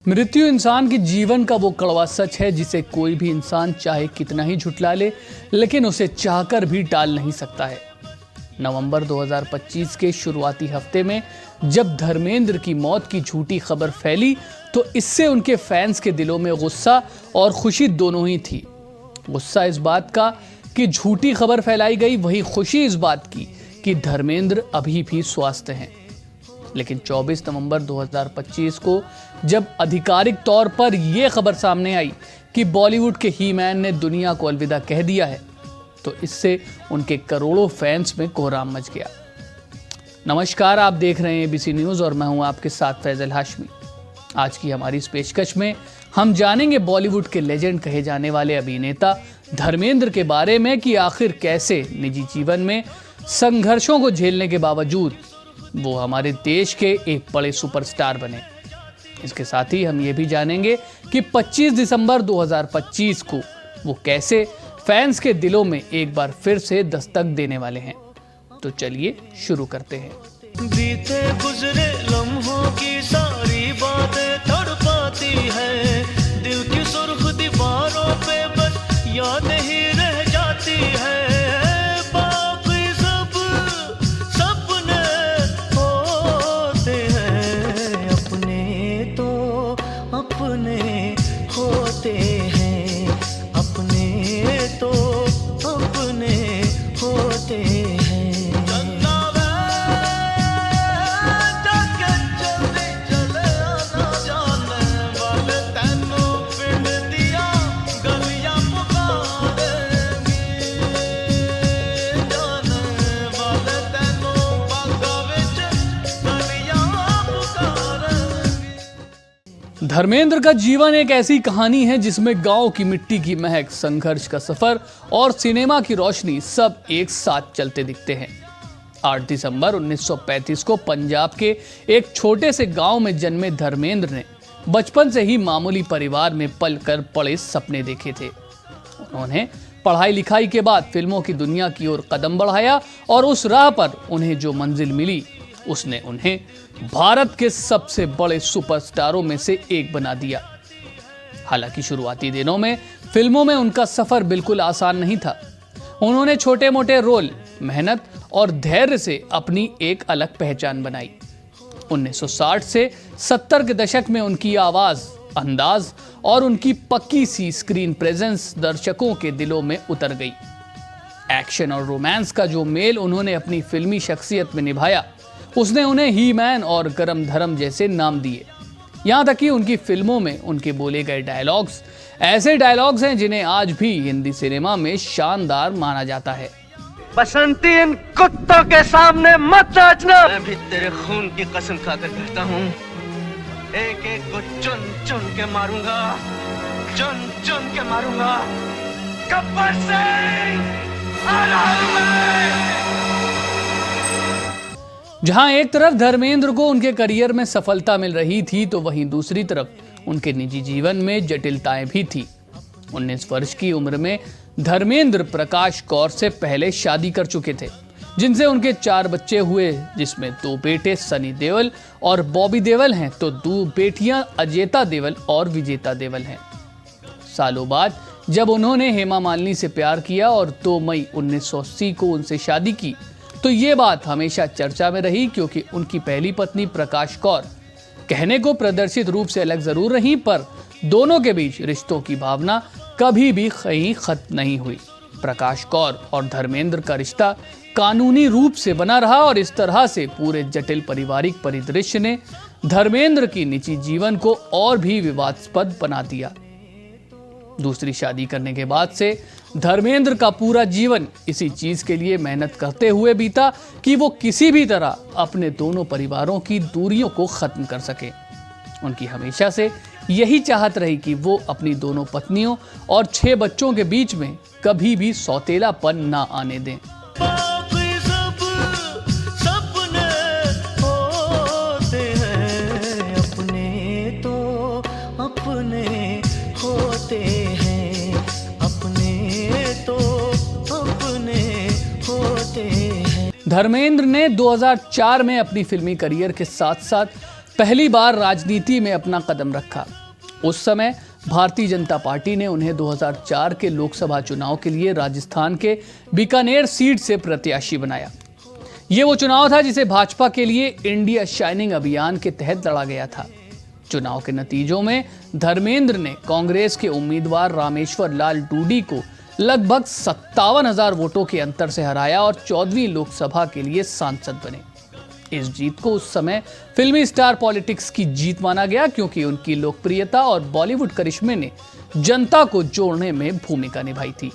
मृत्यु इंसान के जीवन का वो कड़वा सच है जिसे कोई भी इंसान चाहे कितना ही झुठला ले, लेकिन उसे चाहकर भी टाल नहीं सकता है। नवंबर 2025 के शुरुआती हफ्ते में जब धर्मेंद्र की मौत की झूठी खबर फैली तो इससे उनके फैंस के दिलों में गुस्सा और खुशी दोनों ही थी। गुस्सा इस बात का कि झूठी खबर फैलाई गई, वही खुशी इस बात की कि धर्मेंद्र अभी भी स्वस्थ हैं। लेकिन 24 नवंबर 2025 को जब आधिकारिक तौर पर यह खबर सामने आई कि बॉलीवुड के ही मैन ने दुनिया को अलविदा कह दिया है, तो इससे उनके करोड़ों फैंस में कोहराम मच गया। नमस्कार, आप देख रहे हैं एबीसी न्यूज़ और मैं हूं आपके साथ फैजल हाशमी। आज की हमारी इस पेशकश में हम जानेंगे बॉलीवुड के लेजेंड कहे जाने वाले अभिनेता धर्मेंद्र के बारे में कि आखिर कैसे निजी जीवन में संघर्षों को झेलने के बावजूद वो हमारे देश के एक बड़े सुपरस्टार बने। इसके साथ ही हम ये भी जानेंगे कि 25 दिसंबर 2025 को वो कैसे फैंस के दिलों में एक बार फिर से दस्तक देने वाले हैं। तो चलिए शुरू करते हैं। बीते गुजरे लम्हों की सारी बातें तड़पाती है, दिल की सुर्ख दीवारों पे बस यादें ही रह जाती है। बाकी सब सपने होते हैं, अपने तो अपने होते हैं, अपने तो अपने होते हैं। धर्मेंद्र का जीवन एक ऐसी कहानी है जिसमें गांव की मिट्टी की महक, संघर्ष का सफर और सिनेमा की रोशनी सब एक साथ चलते दिखते हैं। 8 दिसंबर 1935 को पंजाब के एक छोटे से गांव में जन्मे धर्मेंद्र ने बचपन से ही मामूली परिवार में पलकर बड़े सपने देखे थे। उन्होंने पढ़ाई लिखाई के बाद फिल्मों की दुनिया की ओर कदम बढ़ाया और उस राह पर उन्हें जो मंजिल मिली उसने उन्हें भारत के सबसे बड़े सुपरस्टारों में से एक बना दिया। हालांकि शुरुआती दिनों में फिल्मों में उनका सफर बिल्कुल आसान नहीं था। उन्होंने छोटे मोटे रोल, मेहनत और धैर्य से अपनी एक अलग पहचान बनाई। 1960 से 70 के दशक में उनकी आवाज, अंदाज और उनकी पक्की सी स्क्रीन प्रेजेंस दर्शकों के दिलों में उतर गई। एक्शन और रोमांस का जो मेल उन्होंने अपनी फिल्मी शख्सियत में निभाया, उसने उन्हें ही मैन और गरम धर्म जैसे नाम दिए। यहाँ तक कि उनकी फिल्मों में उनके बोले गए डायलॉग्स ऐसे डायलॉग्स हैं जिन्हें आज भी हिंदी सिनेमा में शानदार माना जाता है। बसंती, इन कुत्तों के सामने मत नाचना। मैं भी तेरे खून की कसम खाकर कहता हूँ, एक एक को चुन चुन के मारूंगा, चुन चुन के मारूंगा। गब्बर सिंह आला। जहां एक तरफ धर्मेंद्र को उनके करियर में सफलता मिल रही थी तो वहीं दूसरी तरफ उनके निजी जीवन में जटिलताएं भी थी। 19 वर्ष की उम्र में धर्मेंद्र प्रकाश कौर से पहले शादी कर चुके थे, जिनसे उनके 4 बच्चे हुए, जिसमें 2 बेटे सनी देओल और बॉबी देओल हैं तो 2 बेटियां अजेता देओल और विजेता देओल हैं। सालों बाद जब उन्होंने हेमा मालिनी से प्यार किया और 2 मई 1980 को उनसे शादी की तो ये बात हमेशा चर्चा में रही, क्योंकि उनकी पहली पत्नी प्रकाश कौर कहने को प्रदर्शित रूप से अलग जरूर रही, पर दोनों के बीच रिश्तों की भावना कभी भी कहीं खत्म नहीं हुई। प्रकाश कौर और धर्मेंद्र का रिश्ता कानूनी रूप से बना रहा और इस तरह से पूरे जटिल पारिवारिक परिदृश्य ने धर्मेंद्र की निजी जीवन को और भी विवादास्पद बना दिया। दूसरी शादी करने के बाद से धर्मेंद्र का पूरा जीवन इसी चीज के लिए मेहनत करते हुए बीता कि वो किसी भी तरह अपने दोनों परिवारों की दूरियों को खत्म कर सके। उनकी हमेशा से यही चाहत रही कि वो अपनी दोनों पत्नियों और 6 बच्चों के बीच में कभी भी सौतेलापन ना आने दें। धर्मेंद्र ने 2004 में अपनी फिल्मी करियर के साथ साथ पहली बार राजनीति में अपना कदम रखा। उस समय भारतीय जनता पार्टी ने उन्हें 2004 के लोकसभा चुनाव के लिए राजस्थान के बीकानेर सीट से प्रत्याशी बनाया। ये वो चुनाव था जिसे भाजपा के लिए इंडिया शाइनिंग अभियान के तहत लड़ा गया था। चुनाव के नतीजों में धर्मेंद्र ने कांग्रेस के उम्मीदवार रामेश्वर लाल डूडी को लगभग 57,000 वोटों के अंतर से हराया और 14वीं लोकसभा के लिए सांसद बने। इस जीत को उस समय फिल्मी स्टार पॉलिटिक्स की जीत माना गया, क्योंकि उनकी लोकप्रियता और बॉलीवुड करिश्मे ने जनता को जोड़ने में भूमिका निभाई थी।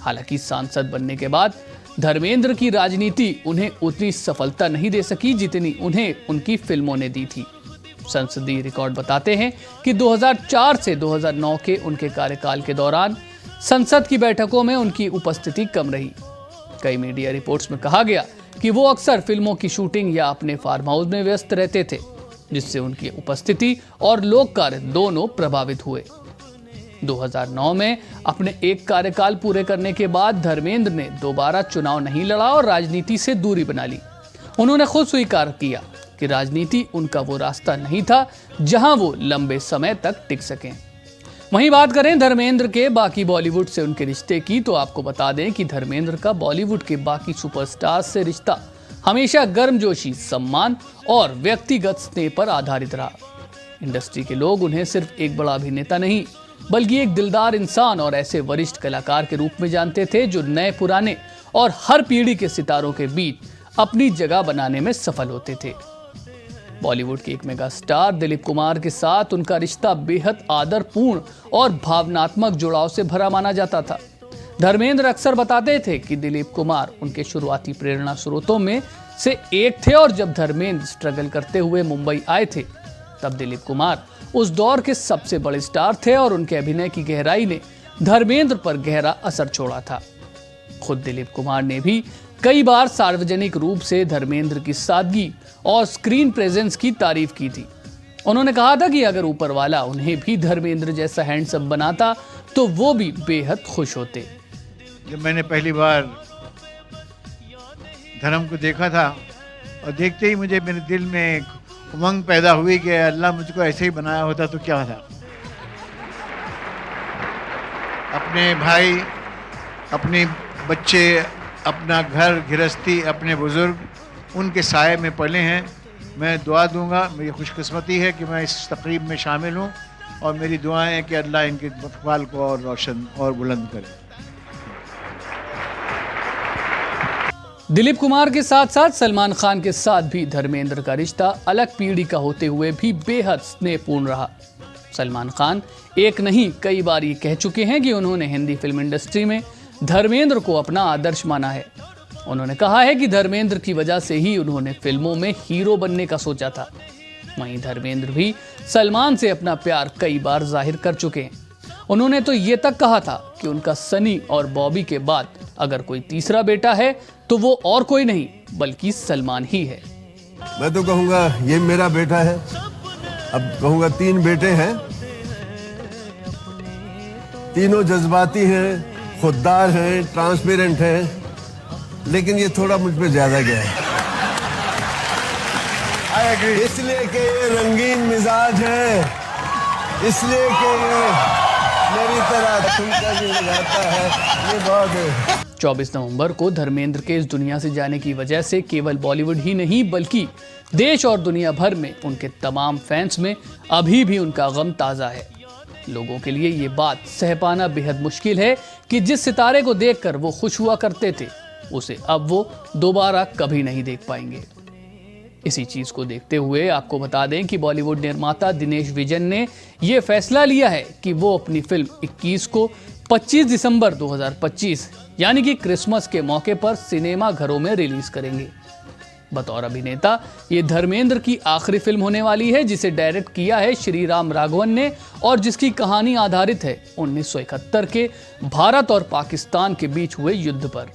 हालांकि सांसद बनने के बाद धर्मेंद्र की राजनीति उन्हें उतनी सफलता नहीं दे सकी जितनी उन्हें उनकी फिल्मों ने दी थी। संसदीय रिकॉर्ड बताते हैं कि 2004 से 2009 के उनके कार्यकाल के दौरान संसद की बैठकों में उनकी उपस्थिति कम रही। कई मीडिया रिपोर्ट्स में कहा गया कि वो अक्सर फिल्मों की शूटिंग या अपने फार्म हाउस में व्यस्त रहते थे, जिससे उनकी उपस्थिति और लोक कार्य दोनों प्रभावित हुए। 2009 में अपने एक कार्यकाल पूरे करने के बाद धर्मेंद्र ने दोबारा चुनाव नहीं लड़ा और राजनीति से दूरी बना ली। उन्होंने खुद स्वीकार किया कि राजनीति उनका वो रास्ता नहीं था जहां वो लंबे समय तक टिक सकें। वहीं बात करें धर्मेंद्र के बाकी बॉलीवुड से उनके रिश्ते की, तो आपको बता दें कि धर्मेंद्र का बॉलीवुड के बाकी सुपरस्टार्स से रिश्ता हमेशा गर्मजोशी, सम्मान और व्यक्तिगत स्नेह पर आधारित रहा। इंडस्ट्री के लोग उन्हें सिर्फ एक बड़ा अभिनेता नहीं बल्कि एक दिलदार इंसान और ऐसे वरिष्ठ कलाकार के रूप में जानते थे जो नए पुराने और हर पीढ़ी के सितारों के बीच अपनी जगह बनाने में सफल होते थे। बॉलीवुड के एक मेगा स्टार दिलीप कुमार के साथ उनका रिश्ता बेहद आदरपूर्ण और भावनात्मक जुड़ाव से भरा माना जाता था। धर्मेंद्र अक्सर बताते थे कि दिलीप कुमार उनके शुरुआती प्रेरणा स्रोतों में से एक थे और जब धर्मेंद्र स्ट्रगल करते हुए मुंबई आए थे तब दिलीप कुमार उस दौर के सबसे बड़े स्टार थे और उनके अभिनय की गहराई ने धर्मेंद्र पर गहरा असर छोड़ा था। खुद दिलीप कुमार ने भी कई बार सार्वजनिक रूप से धर्मेंद्र की सादगी और स्क्रीन प्रेजेंस की तारीफ की थी। उन्होंने कहा था कि अगर ऊपर वाला उन्हें भी धर्मेंद्र जैसा हैंडसम बनाता तो वो भी बेहद खुश होते। जब मैंने पहली बार धर्म को देखा था और देखते ही मुझे मेरे दिल में एक उमंग पैदा हुई कि अल्लाह मुझको ऐसे ही बनाया होता तो क्या था। अपने भाई, अपने बच्चे, अपना घर गृहस्थी, अपने बुजुर्ग, उनके साए में पले हैं। मैं दुआ दूंगा, मेरी खुशकिस्मती है कि मैं इस तकरीब में शामिल हूं और मेरी दुआएं हैं कि अल्लाह इनके इक़बाल को और रोशन और बुलंद करे। दिलीप कुमार के साथ साथ सलमान खान के साथ भी धर्मेंद्र का रिश्ता अलग पीढ़ी का होते हुए भी बेहद स्नेहपूर्ण रहा। सलमान खान एक नहीं कई बार ये कह चुके हैं कि उन्होंने हिंदी फिल्म इंडस्ट्री में धर्मेंद्र को अपना आदर्श माना है। उन्होंने कहा है कि धर्मेंद्र की वजह से ही उन्होंने फिल्मों में हीरो बनने का सोचा था। वहीं धर्मेंद्र भी सलमान से अपना प्यार कई बार जाहिर कर चुके हैं। उन्होंने तो ये तक कहा था कि उनका सनी और बॉबी के बाद अगर कोई तीसरा बेटा है तो वो और कोई नहीं बल्कि सलमान ही है। मैं तो कहूँगा ये मेरा बेटा है। अब कहूँगा 3 बेटे हैं, तीनों जज्बाती हैं, खुददार हैं, ट्रांसपेरेंट हैं, लेकिन ये थोड़ा मुझ पे ज्यादा गया है। इसलिए कि ये रंगीन मिजाज है, इसलिए कि ये मेरी तरह ठुमका भी लगाता है, ये बहुत है। 24 नवंबर को धर्मेंद्र के इस दुनिया से जाने की वजह से केवल बॉलीवुड ही नहीं बल्कि देश और दुनिया भर में उनके तमाम फैंस में अभी भी उनका गम ताज़ा है। लोगों के लिए ये बात सह पाना बेहद मुश्किल है कि जिस सितारे को देखकर वो खुश हुआ करते थे उसे अब वो दोबारा कभी नहीं देख पाएंगे। इसी चीज को देखते हुए आपको बता दें कि बॉलीवुड निर्माता दिनेश विजन ने यह फैसला लिया है कि वो अपनी फिल्म 21 को 25 दिसंबर 2025 यानी कि क्रिसमस के मौके पर सिनेमा घरों में रिलीज करेंगे। बतौर अभिनेता ये धर्मेंद्र की आखिरी फिल्म होने वाली है जिसे डायरेक्ट किया है श्री राम राघवन ने और जिसकी कहानी आधारित है 1971 के भारत और पाकिस्तान के बीच हुए युद्ध पर।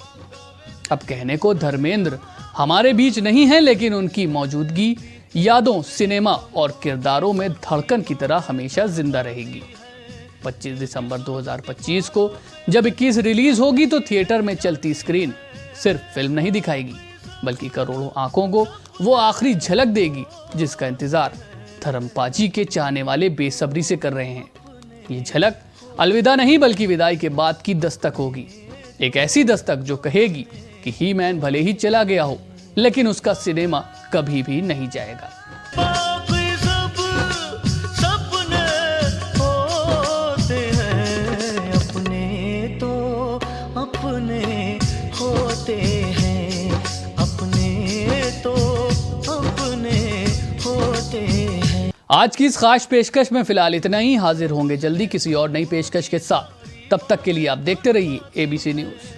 अब कहने को धर्मेंद्र हमारे बीच नहीं है, लेकिन उनकी मौजूदगी यादों, सिनेमा और किरदारों में धड़कन की तरह हमेशा जिंदा रहेगी। 25 दिसंबर 2025 को जब 21 रिलीज होगी तो थिएटर में चलती स्क्रीन सिर्फ फिल्म नहीं दिखाएगी बल्कि करोड़ों आंखों को वो आखिरी झलक देगी जिसका इंतजार धर्मपाजी के चाहने वाले बेसब्री से कर रहे हैं। ये झलक अलविदा नहीं बल्कि विदाई के बाद की दस्तक होगी, एक ऐसी दस्तक जो कहेगी कि ही मैन भले ही चला गया हो लेकिन उसका सिनेमा कभी भी नहीं जाएगा। बाकी सब सपने होते हैं, अपने तो अपने होते हैं, अपने तो अपने होते हैं। आज की इस खास पेशकश में फिलहाल इतना ही। हाजिर होंगे जल्दी किसी और नई पेशकश के साथ। तब तक के लिए आप देखते रहिए ABC न्यूज़।